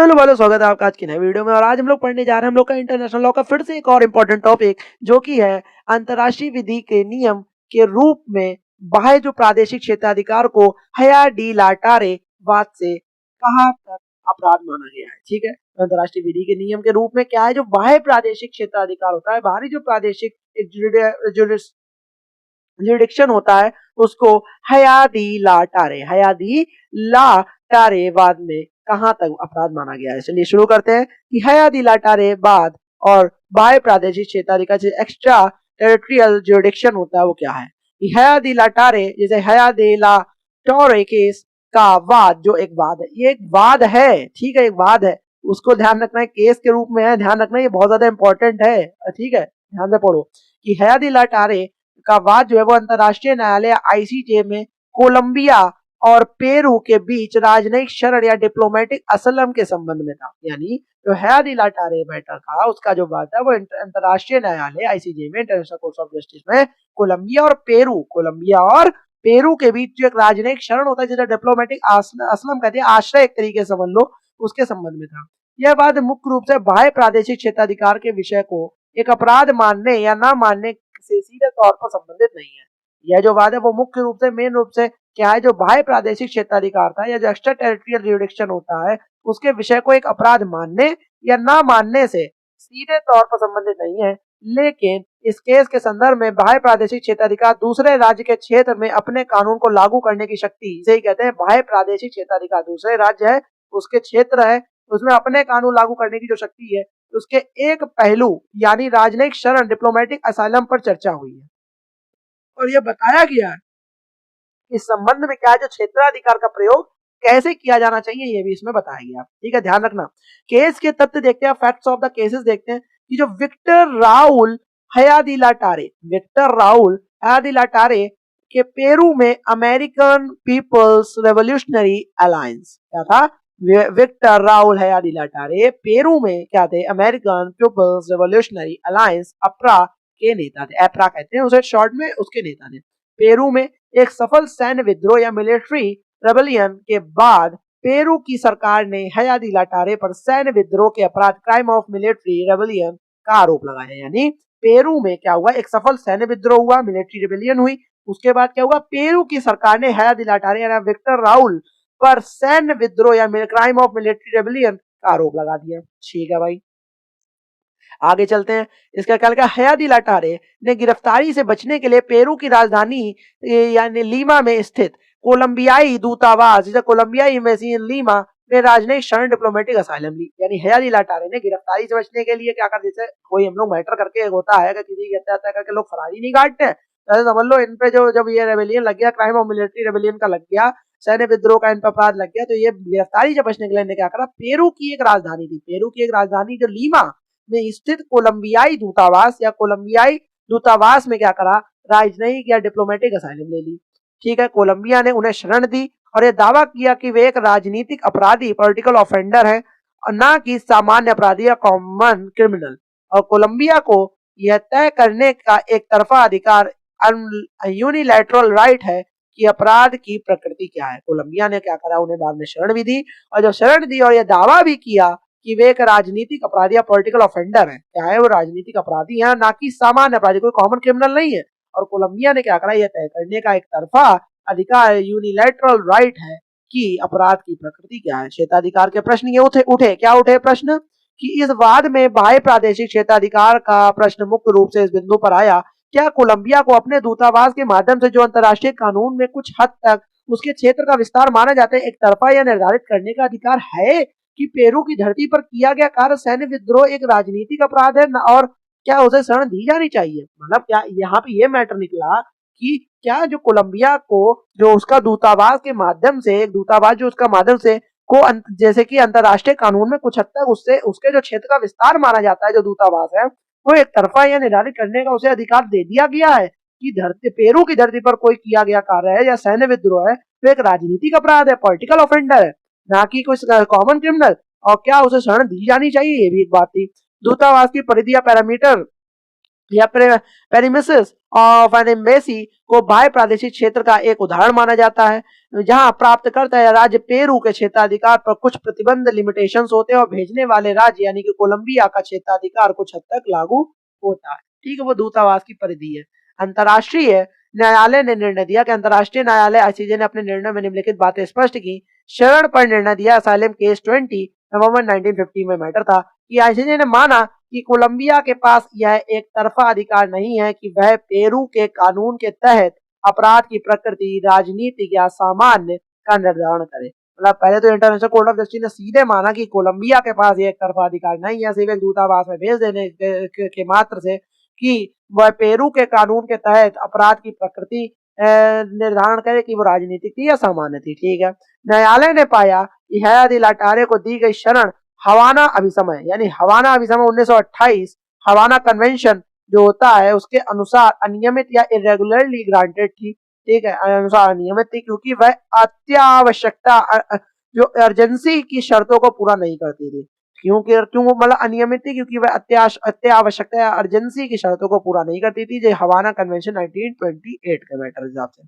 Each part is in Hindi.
हेलो हेलो हेलो, स्वागत है आपका आज की नई वीडियो में। और आज हम लोग पढ़ने जा रहे हैं हम लोग का इंटरनेशनल लॉ का फिर से एक और इम्पोर्टेंट टॉपिक, जो कि है अंतर्राष्ट्रीय विधि के नियम के रूप में बाह्य जो प्रादेशिक क्षेत्राधिकार को हया डी लाटारे वाद से कहाँ तक अपराध माना गया है। ठीक है, अंतर्राष्ट्रीय विधि के नियम के रूप में क्या है, जो बाह्य प्रादेशिक क्षेत्राधिकार होता है, बाहरी जो प्रादेशिक जुरिडिक्शन होता है, उसको हया दी लाटारे वाद में कहां तक अपराध माना गया है। चलिए शुरू करते हैं कि हया दी लाटारे वाद और बाह्य प्रादेशिक क्षेत्राधिकार जो एक्स्ट्रा टेरिटोरियल जुरिडिक्शन होता है वो क्या है। हया दी लाटारे जैसे हया दी ला टोरे केस का वाद, जो एक वाद है, ये एक वाद है। ठीक है, एक वाद है, उसको ध्यान रखना है, केस के रूप में है, ध्यान रखना, ये बहुत ज्यादा इंपॉर्टेंट है। ठीक है, ध्यान से पढ़ो कि हया दी लाटारे का वाद जो है वो अंतरराष्ट्रीय न्यायालय आईसीजे में कोलंबिया और पेरू के बीच राजनयिक शरण या डिप्लोमेटिक असलम के संबंध में था। यानी जो हया दी लाटारे मैटर था, उसका जो बात है वो अंतरराष्ट्रीय न्यायालय आईसीजे में, इंटरनेशनल कोर्ट ऑफ जस्टिस में, कोलंबिया और पेरू के बीच जो एक राजनयिक शरण होता है, जिसे डिप्लोमेटिक असलम कहते हैं, आश्रय एक तरीके से समझ लो, उसके संबंध में था। यह वाद मुख्य रूप से बाह्य प्रादेशिक क्षेत्राधिकार के विषय को एक अपराध मानने या न मानने से सीधे तौर पर संबंधित नहीं है। यह जो वाद है वो मुख्य रूप से, मेन रूप से क्या है, जो बाह्य प्रादेशिक क्षेत्राधिकार था या जो एक्स्ट्रा टेरिटोरियल जुरिडिक्शन होता है, उसके विषय को एक अपराध मानने या ना मानने से सीधे तौर पर संबंधित नहीं है। लेकिन इस केस के संदर्भ में बाह्य प्रादेशिक क्षेत्राधिकार दूसरे राज्य के क्षेत्र में अपने कानून को लागू करने की शक्ति, इसे ही कहते हैं बाह्य प्रादेशिक क्षेत्राधिकार। दूसरे राज्य है, उसके क्षेत्र है, उसमें अपने कानून लागू करने की जो शक्ति है, उसके एक पहलू यानी राजनयिक शरण, डिप्लोमेटिक असाइलम पर चर्चा हुई है और यह बताया गया है इस संबंध में क्या है, जो क्षेत्राधिकार का प्रयोग कैसे किया जाना चाहिए, यह भी इसमें बताया गया। ठीक है, ध्यान रखना। केस के तथ्य देखते हैं, फैक्ट्स ऑफ द केसेस देखते हैं कि जो विक्टर राउल हया दी लाटारे के पेरू में अमेरिकन पीपल्स रेवोल्यूशनरी अलायंस क्या था। विक्टर राउल हया दी लाटारे पेरू में क्या थे, अमेरिकन पीपल्स रेवोल्यूशनरी अलायंस अप्रा के नेता थे। एप्रा कहते हैं उसे शॉर्ट में, उसके नेता थे। पेरू में एक सफल सैन्य विद्रोह या मिलिट्री रेबेलियन के बाद पेरू की सरकार ने हया दी लाटारे पर सैन्य विद्रोह के अपराध, क्राइम ऑफ मिलिट्री रेबेलियन का आरोप लगाया। यानी पेरू में क्या हुआ, एक सफल सैन्य विद्रोह हुआ, मिलिट्री रेबेलियन हुई, उसके बाद क्या हुआ, पेरू की सरकार ने हया दी लाटारे यानी विक्टर राउल पर सैन्य विद्रोह या क्राइम ऑफ मिलिट्री रेबेलियन का आरोप लगा दिया। ठीक है भाई, आगे चलते हैं। इसका क्या लगा, हया दी लाटारे ने गिरफ्तारी से बचने के लिए पेरू की राजधानी यानी लीमा में स्थित कोलंबियाई दूतावास, जैसे कोलंबियाई एम्बेसी इन लीमा में राजनयिक शरण, डिप्लोमेटिक असाइलम ली। यानी हया दी लाटारे ने गिरफ्तारी से बचने के लिए क्या कर, जैसे कोई हम लोग मैटर करके होता है कि किसी हत्या करके लोग फरारी नहीं काटते हैं, तो समझ लो इन पे जो जब ये रेबेलियन लग गया, क्राइम ऑफ मिलिट्री रेबेलियन का लग गया, सैन्य विद्रोह का इन पर अपराध लग गया, तो ये गिरफ्तारी से बचने के लिए क्या करा, पेरू की एक राजधानी थी, पेरू की एक राजधानी जो लीमा में स्थित कोलंबियाई दूतावास या कोलंबियाई दूतावास में क्या करा, राजनयिक या डिप्लोमेटिक असाइलम ले ली। ठीक है, कोलंबिया ने उन्हें शरण दी और यह दावा किया कि वे एक राजनीतिक अपराधी, पॉलिटिकल ऑफेंडर है, और ना कि सामान्य अपराधी या कॉमन क्रिमिनल। और कोलंबिया को यह तय करने का एक तरफा अधिकार, यूनिलैटरल राइट है कि अपराध की प्रकृति क्या है। कोलंबिया ने क्या करा, उन्हें बाद में शरण भी दी, और जब शरण दी और यह दावा भी किया कि वे एक राजनीतिक अपराधी या पॉलिटिकल ऑफेंडर है, क्या है, वो राजनीतिक अपराधी है, ना कि सामान्य अपराधी, कोई कॉमन क्रिमिनल नहीं है। और कोलंबिया ने क्या करा, यह तय करने का एक तरफा अधिकार, यूनिलैटरल राइट है कि अपराध की प्रकृति क्या है। क्षेत्राधिकार के प्रश्न ये उठे प्रश्न कि इस वाद में बाह्य प्रादेशिक क्षेत्राधिकार का प्रश्न मुख्य रूप से इस बिंदु पर आया, क्या कोलंबिया को अपने दूतावास के माध्यम से जो अंतर्राष्ट्रीय कानून में कुछ हद तक उसके क्षेत्र का विस्तार माना जाता है, एक तरफा यह निर्धारित करने का अधिकार है कि पेरू की धरती पर किया गया कार्य, सैन्य विद्रोह, एक राजनीतिक अपराध है और क्या उसे शरण दी जानी चाहिए। मतलब क्या यहाँ पे ये मैटर निकला कि क्या जो कोलंबिया को जो उसका दूतावास के माध्यम से, एक दूतावास जो उसका माध्यम से को जैसे कि अंतर्राष्ट्रीय कानून में कुछ हद तक उससे उसके जो क्षेत्र का विस्तार माना जाता है, जो दूतावास है, वो एक तरफा यह निर्धारित करने का उसे अधिकार दे दिया गया है कि धरती, पेरू की धरती पर कोई किया गया कार्य है या सैन्य विद्रोह है, तो एक राजनीतिक अपराध है, पॉलिटिकल ऑफेंडर है, ना कि कुछ कॉमन क्रिमिनल, और क्या उसे शरण दी जानी चाहिए, ये भी एक बात थी। दूतावास की परिधि या पैरामीटर या पेरिमिसिस ऑफ एन एम्बेसी को बाह्य प्रादेशिक क्षेत्र का एक उदाहरण माना जाता है, जहां प्राप्तकर्ता या राज्य पेरू के क्षेत्राधिकार पर कुछ प्रतिबंध लिमिटेशंस होते हैं और भेजने वाले राज्य यानी कि कोलंबिया का क्षेत्राधिकार कुछ हद तक लागू होता है। ठीक है, वो दूतावास की परिधि है। अंतर्राष्ट्रीय न्यायालय ने निर्णय दिया कि अंतर्राष्ट्रीय न्यायालय आईसीजे ने अपने निर्णय में निम्नलिखित बातें स्पष्ट की। शरण पर निर्णय दिया। असाइलम केस 20 नवंबर 1950 में मैटर था कि आईसीजे ने माना कि कोलंबिया के पास यह एक तरफा अधिकार नहीं है कि वह पेरू के कानून के तहत अपराध की प्रकृति, राजनीतिक या सामान्य का निर्धारण करे। मतलब पहले तो इंटरनेशनल कोर्ट ऑफ जस्टिस ने सीधे माना कि कोलंबिया के पास ये एक तरफा अधिकार नहीं है, सिर्फ एक दूतावास में भेज देने के मात्र से कि वह पेरू के कानून के तहत अपराध की प्रकृति निर्धारण करे कि वो राजनीतिक थी या सामान्य थी। ठीक है, न्यायालय ने पाया कि हया दी लाटारे को दी गई शरण हवाना अभिसमय यानी हवाना अभिसमय 1928 हवाना कन्वेंशन जो होता है उसके अनुसार अनियमित या इरेगुलरली ग्रांटेड थी। ठीक है, अनुसार अनियमित थी क्योंकि वह अत्यावश्यकता जो अर्जेंसी की शर्तों को पूरा नहीं करती थी। क्यों मतलब अनियमित थी क्योंकि वह अत्यावश्यकता या अर्जेंसी की शर्तों को पूरा नहीं करती थी, जो हवाना कन्वेंशन 1928 के मैटर हिसाब से।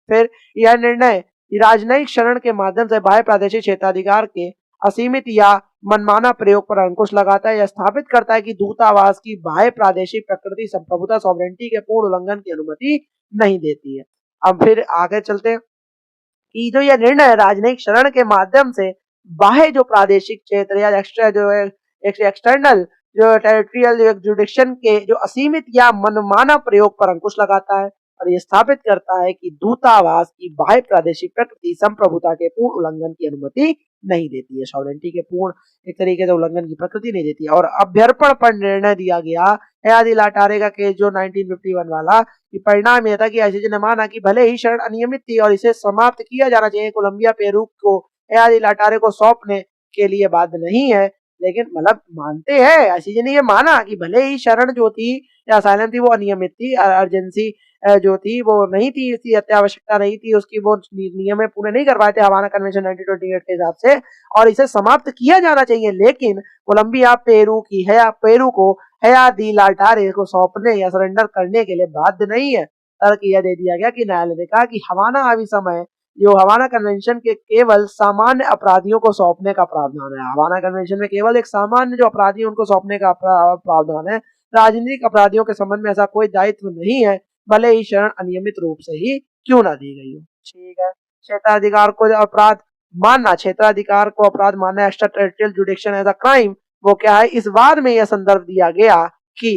फिर यह निर्णय राजनयिक शरण के माध्यम से बाह्य प्रादेशिक क्षेत्राधिकार के असीमित या मनमाना प्रयोग पर अंकुश लगाता है या स्थापित करता है कि दूतावास की बाह्य प्रादेशिक प्रकृति संप्रभुता सॉवरेंटी के पूर्ण उल्लंघन की अनुमति नहीं देती है। अब फिर आगे चलते हैं कि जो यह निर्णय राजनयिक शरण के माध्यम से बाह्य जो प्रादेशिक क्षेत्र या एक्स्ट्रा जो है एक्सटर्नल जो टेरिटोरियल जुडिक्शन के जो असीमित या मनमाना प्रयोग पर अंकुश लगाता है और ये स्थापित करता है कि दूतावास की बाह्य प्रादेशिक प्रकृति संप्रभुता के पूर्ण उल्लंघन की अनुमति नहीं देती है, सॉवरेंटी के पूर्ण एक तरीके से उल्लंघन की प्रकृति नहीं देती है। और अभ्यर्पण पर निर्णय दिया गया हया दी लाटारे का केस जो 1951 वाला, कि परिणाम यह था कि आईसीजे ने माना कि भले ही शरण अनियमित थी और इसे समाप्त किया जाना चाहिए, कोलंबिया पेरू को हया दी लाटारे को सौंपने के लिए बाध्य नहीं है, लेकिन मतलब मानते हैं आईसीजे ने ये माना कि भले ही शरण जो थी या असाइलम थी वो अनियमित थी, अर्जेंसी जो थी वो नहीं थी, इसकी अत्यावश्यकता नहीं थी, उसकी वो नियम पूरे नहीं कर पाए थे हवाना कन्वेंशन 1928 के हिसाब से, और इसे समाप्त किया जाना चाहिए, लेकिन कोलंबिया पेरू को हया दी लाटारे को सौंपने या सरेंडर करने के लिए बाध्य नहीं है। तर्क यह दे दिया गया कि न्यायालय ने कहा कि हवाना अभिसमय जो हवाना कन्वेंशन के केवल सामान्य अपराधियों को सौंपने का प्रावधान है। हवाना कन्वेंशन में केवल एक सामान्य जो अपराधी उनको सौंपने का प्रावधान है, राजनीतिक अपराधियों के संबंध में ऐसा कोई दायित्व नहीं है, भले ही शरण अनियमित रूप से ही क्यों ना दी गई हो। ठीक है, क्षेत्राधिकार को अपराध मानना, क्षेत्राधिकार को अपराध मानना, extra territorial jurisdiction as a crime, वो क्या है, इस बाद में यह संदर्भ दिया गया कि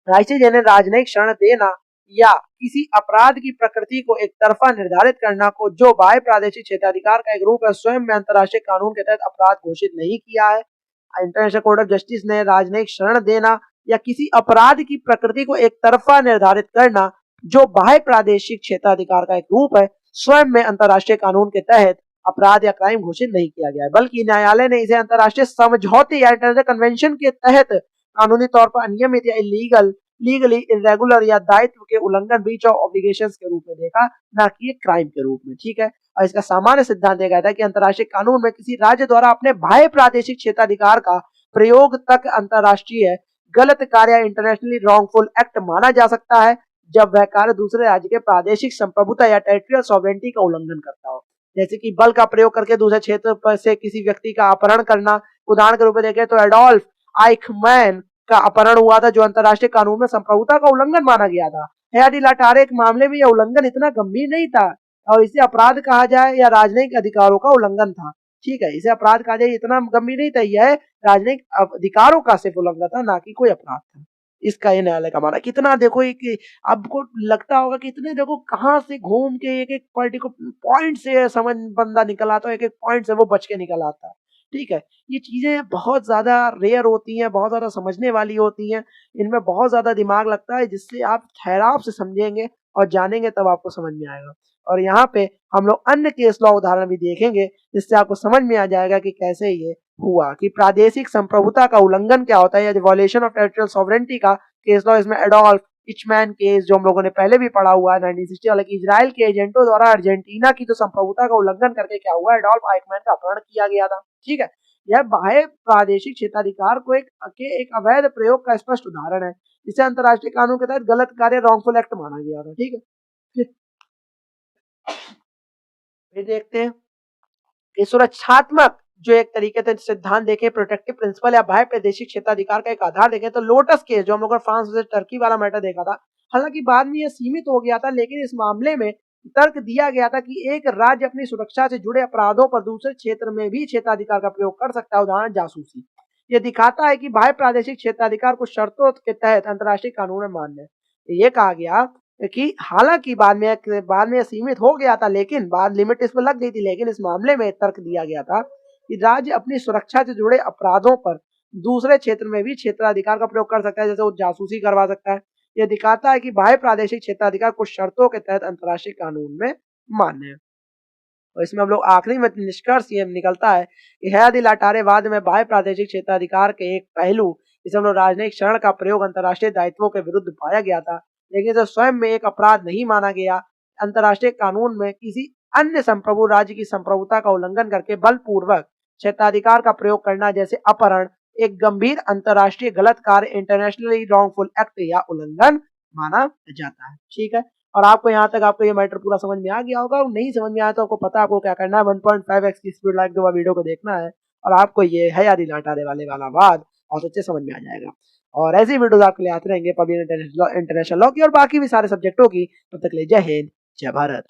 आईसीजे ने राजनयिक शरण देना या किसी अपराध की प्रकृति को एक तरफा निर्धारित करना को जो बाह्य प्रादेशिक क्षेत्राधिकार का एक रूप है स्वयं में अंतर्राष्ट्रीय कानून के तहत अपराध घोषित नहीं किया है। इंटरनेशनल कोर्ट ऑफ जस्टिस ने राजनयिक शरण देना या किसी अपराध की प्रकृति को एक तरफा निर्धारित करना जो बाह्य प्रादेशिक क्षेत्राधिकार का एक रूप है स्वयं में अंतर्राष्ट्रीय कानून के तहत अपराध या क्राइम घोषित नहीं किया गया है, बल्कि न्यायालय ने इसे अंतर्राष्ट्रीय समझौते या इंटरनेशनल कन्वेंशन के तहत कानूनी तौर पर अनियमित या लीगली इरेगुलर या दायित्व के उल्लंघन ब्रीच ऑफ ऑब्लिगेशंस के रूप में देखा, ना कि एक क्राइम के रूप में। ठीक है, और इसका सामान्य सिद्धांत देखा था कि अंतर्राष्ट्रीय कानून में किसी राज्य द्वारा अपने बाह्य प्रादेशिक क्षेत्राधिकार का प्रयोग तक अंतर्राष्ट्रीय गलत कार्य इंटरनेशनली रॉन्गफुल एक्ट माना जा सकता है जब वह कार्य दूसरे राज्य के प्रादेशिक संप्रभुता या टेरिटोरियल सॉवरेंटी का उल्लंघन करता हो, जैसे कि बल का प्रयोग करके दूसरे क्षेत्र पर से किसी व्यक्ति का अपहरण करना। उदाहरण के रूप में देखें तो एडोल्फ आइखमैन का अपहरण हुआ था जो अंतर्राष्ट्रीय कानून में संप्रभुता का उल्लंघन माना गया था। हया दी लाटारे के मामले में यह उल्लंघन इतना गंभीर नहीं था और इसे अपराध कहा जाए या राजनयिक अधिकारों का उल्लंघन था। ठीक है, इसे अपराध कहा जाए इतना गंभीर नहीं था, यह राजनयिक अधिकारों का सिर्फ उल्लंघन था, ना कि कोई अपराध था। इसका ये न्यायालय का माना। कितना देखो एक आपको लगता होगा कि इतने देखो कहां से घूम के एक एक पर्टिकुलर पॉइंट से समझ बंदा निकल आता है, एक एक पॉइंट से वो बच के निकल आता है। ठीक है, ये चीजें बहुत ज्यादा रेयर होती हैं, बहुत ज्यादा समझने वाली होती हैं, इनमें बहुत ज्यादा दिमाग लगता है, जिससे आप ठहराव से समझेंगे और जानेंगे तब आपको समझ में आएगा। और यहाँ पे हम लोग अन्य केस लॉ उदाहरण भी देखेंगे जिससे आपको समझ में आ जाएगा कि कैसे ये हुआ, कि प्रादेशिक संप्रभुता का उल्लंघन क्या होता है या वॉयलेशन ऑफ टेरिटोरियल सॉवरेंटी का केस लॉ। इसमें एडोल्फ इचमैन केस जो हम लोगों ने पहले भी पढ़ा हुआ है 1960 वाला, कि इजराइल के एजेंटों द्वारा अर्जेंटीना की जो संप्रभुता का उल्लंघन करके क्या हुआ, एडोल्फ आइखमैन का अपहरण किया गया था। ठीक है, यह बाह्य प्रादेशिक क्षेत्राधिकार को एक अवैध प्रयोग का स्पष्ट उदाहरण है। जिसे अंतर्राष्ट्रीय कानून के तहत गलत कार्य रॉन्गफुल एक्ट माना गया था। ठीक है, फिर देखते हैं कि सुरक्षात्मक जो एक तरीके से सिद्धांत देखें, प्रोटेक्टिव प्रिंसिपल या बाह्य प्रादेशिक क्षेत्राधिकार का एक आधार देखें तो लोटस केस जो हम लोग फ्रांस से टर्की वाला मैटर देखा था, हालांकि बाद में यह सीमित हो गया था, लेकिन इस मामले में तर्क दिया गया था कि एक राज्य अपनी सुरक्षा से जुड़े अपराधों पर दूसरे क्षेत्र में भी क्षेत्राधिकार का प्रयोग कर सकता है, उदाहरण जासूसी। यह दिखाता है कि बाह्य प्रादेशिक क्षेत्राधिकार कुछ शर्तों के तहत अंतर्राष्ट्रीय कानून में मान्य है। ये कहा गया कि हालांकि बाद में सीमित हो गया था, लेकिन बाद लिमिट इस पर लग गई थी, लेकिन इस मामले में तर्क दिया गया था कि राज्य अपनी सुरक्षा से जुड़े अपराधों पर दूसरे क्षेत्र में भी क्षेत्राधिकार का प्रयोग कर सकता है, जैसे वो जासूसी करवा सकता है। यह दिखाता है कि बाह्य प्रादेशिक क्षेत्राधिकार कुछ शर्तों के तहत अंतर्राष्ट्रीय कानून में मान्य है। और इसमें हम लोग आखिरी में निष्कर्ष ये निकलता है कि हयात लाटारेवाद में बाह्य प्रादेशिक क्षेत्राधिकार के एक पहलू, जिसे हम लोग राजनयिक शरण का प्रयोग अंतर्राष्ट्रीय दायित्वों के विरुद्ध पाया गया था, लेकिन इसे स्वयं में एक अपराध नहीं माना गया। अंतर्राष्ट्रीय कानून में किसी अन्य संप्रभु राज्य की संप्रभुता का उल्लंघन करके बलपूर्वक क्षेत्राधिकार का प्रयोग करना, जैसे अपहरण, एक गंभीर अंतर्राष्ट्रीय गलत कार्य, इंटरनेशनली रॉन्गफुल एक्ट या उल्लंघन माना जाता है। ठीक है, और आपको यहाँ तक आपको ये मैटर पूरा समझ में आ गया होगा। और नहीं समझ में आया तो आपको पता है आपको क्या करना है, 1.5x की स्पीड लाइक 2 वीडियो को देखना है और आपको ये हयात लाटारे वाला वाद बहुत अच्छे समझ में आ जाएगा। और ऐसी वीडियोस आपके लिए आते रहेंगे पब्लिक इंटरनेशनल लॉ की और बाकी भी सारे सब्जेक्टों की। तब तक ले जय हिंद, जय भारत।